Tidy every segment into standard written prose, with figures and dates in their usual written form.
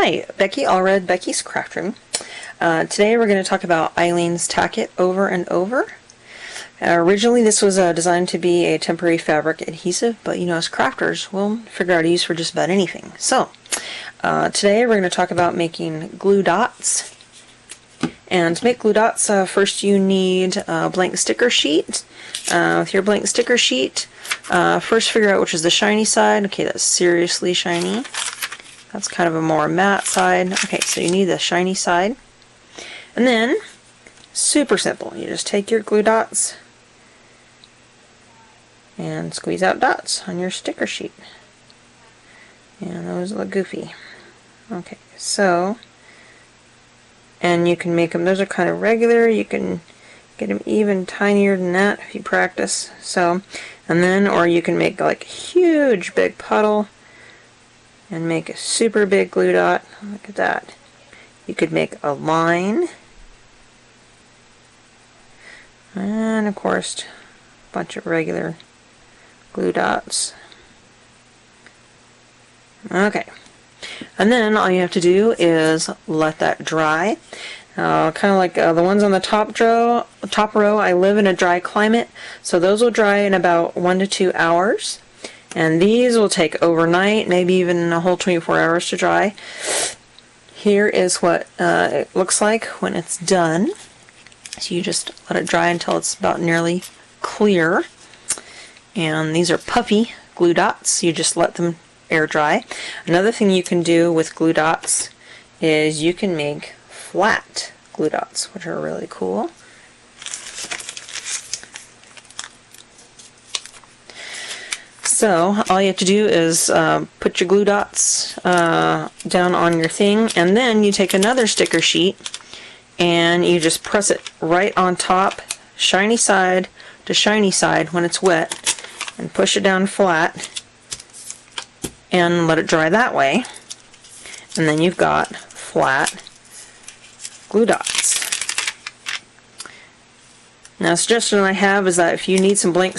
Hi, Becky Allred, Becky's Craft Room. Today we're going to talk about Aleene's Tack-It Over and Over. Originally this was designed to be a temporary fabric adhesive, but you know, as crafters we'll figure out a use for just about anything. So today we're going to talk about making glue dots. And to make glue dots, first you need a blank sticker sheet. With your blank sticker sheet, first figure out which is the shiny side. Okay, that's seriously shiny. That's kind of a more matte side. Okay, so you need the shiny side. And then, super simple, you just take your glue dots and squeeze out dots on your sticker sheet. And those look goofy. Okay, so, and you can make them, those are kind of regular, you can get them even tinier than that if you practice. So, and then, or you can make like a huge big puddle and make a super big glue dot. Look at that. You could make a line. And of course, a bunch of regular glue dots. Okay. And then all you have to do is let that dry. Kind of like the ones on the top row, I live in a dry climate, so those will dry in about 1 to 2 hours. And these will take overnight, maybe even a whole 24 hours to dry. Here is what it looks like when it's done. So you just let it dry until it's about nearly clear. And these are puffy glue dots. You just let them air dry. Another thing you can do with glue dots is you can make flat glue dots, which are really cool. So all you have to do is put your glue dots down on your thing, and then you take another sticker sheet and you just press it right on top, shiny side to shiny side when it's wet, and push it down flat and let it dry that way. And then you've got flat glue dots. Now, a suggestion I have is that if you need some blank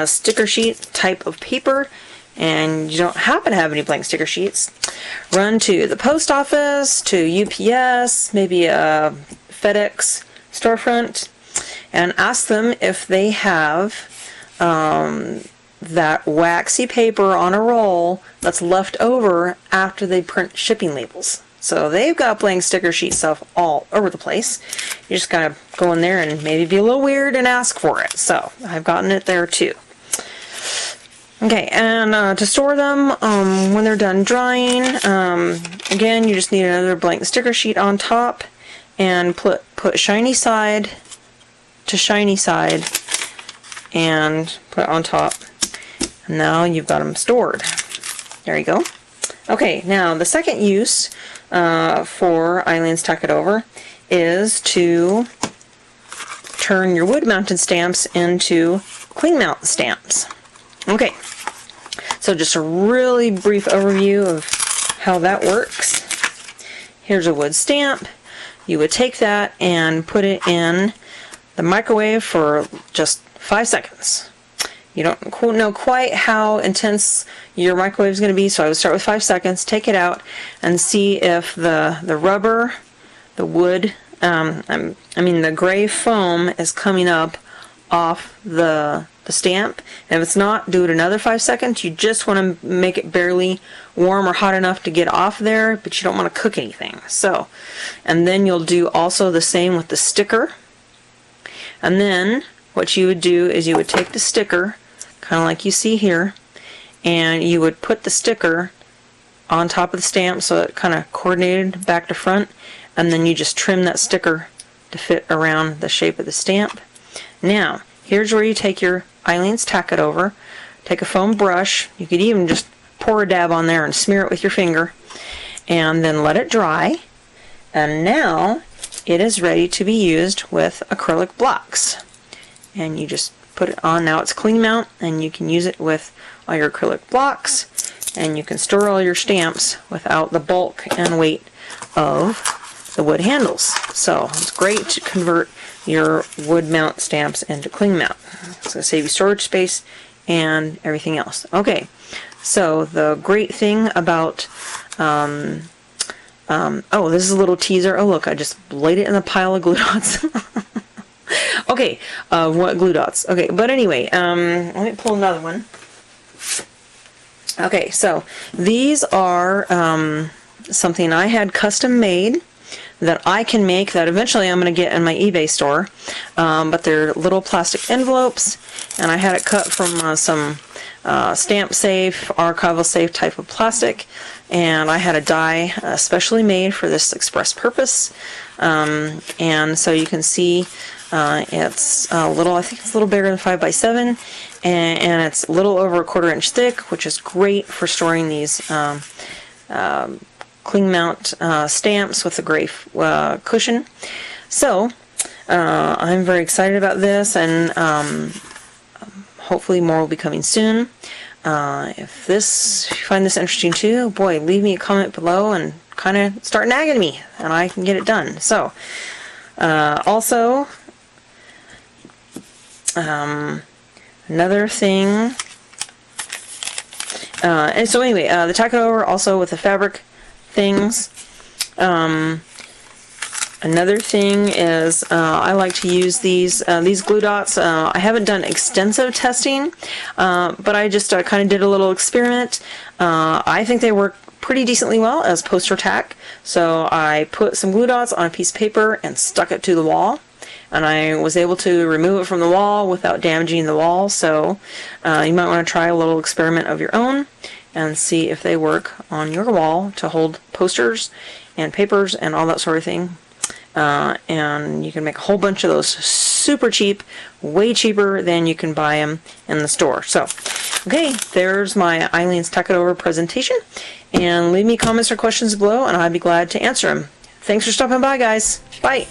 sticker sheet type of paper and you don't happen to have any blank sticker sheets, run to the post office, to UPS, maybe a FedEx storefront, and ask them if they have that waxy paper on a roll that's left over after they print shipping labels. So they've got blank sticker sheet stuff all over the place. You just gotta go in there and maybe be a little weird and ask for it. So I've gotten it there too. Okay, and to store them when they're done drying, again, you just need another blank sticker sheet on top and put shiny side to shiny side and put it on top. And now you've got them stored. There you go. Okay, now the second use for Aleene's Tack-It Over is to turn your wood mounted stamps into cling mount stamps. Okay, so just a really brief overview of how that works. Here's a wood stamp. You would take that and put it in the microwave for just 5 seconds. You don't know quite how intense your microwave is going to be, so I would start with 5 seconds, take it out, and see if the rubber, the wood, the gray foam is coming up off the stamp. And if it's not, do it another 5 seconds. You just want to make it barely warm or hot enough to get off there, but you don't want to cook anything. So, and then you'll do also the same with the sticker. And then what you would do is you would take the sticker, kind of like you see here, and you would put the sticker on top of the stamp so it kind of coordinated back to front, and then you just trim that sticker to fit around the shape of the stamp. Now, here's where you take your Aleene's Tack-It Over, take a foam brush, you could even just pour a dab on there and smear it with your finger, and then let it dry. And now it is ready to be used with acrylic blocks. And you just put it on. Now it's cling mount, and you can use it with all your acrylic blocks, and you can store all your stamps without the bulk and weight of the wood handles. So it's great to convert your wood mount stamps into cling mount. It's going to save you storage space and everything else. Okay, so the great thing about Oh, this is a little teaser. Oh, look, I just laid it in a pile of glue dots. Okay, what glue dots? Okay, but anyway, let me pull another one. Okay, so these are something I had custom made that I can make, that eventually I'm going to get in my eBay store, but they're little plastic envelopes, and I had it cut from some stamp safe, archival safe type of plastic, and I had a die specially made for this express purpose, and so you can see it's a little, I think it's a little bigger than 5x7, and it's a little over 1/4 inch thick, which is great for storing these cling mount stamps with the gray cushion. So I'm very excited about this, and hopefully more will be coming soon. If you find this interesting too, boy, leave me a comment below and kind of start nagging me, and I can get it done. So also another thing, and so anyway, the Tack-It over also with the fabric things. Another thing is I like to use these glue dots. I haven't done extensive testing, but I just kind of did a little experiment. I think they work pretty decently well as poster tack. So I put some glue dots on a piece of paper and stuck it to the wall, and I was able to remove it from the wall without damaging the wall. So you might want to try a little experiment of your own and see if they work on your wall to hold posters and papers and all that sort of thing. And you can make a whole bunch of those super cheap, way cheaper than you can buy them in the store. So, okay, there's my Aleene's Tack-It Over presentation, and leave me comments or questions below and I'd be glad to answer them. Thanks for stopping by, guys. Bye.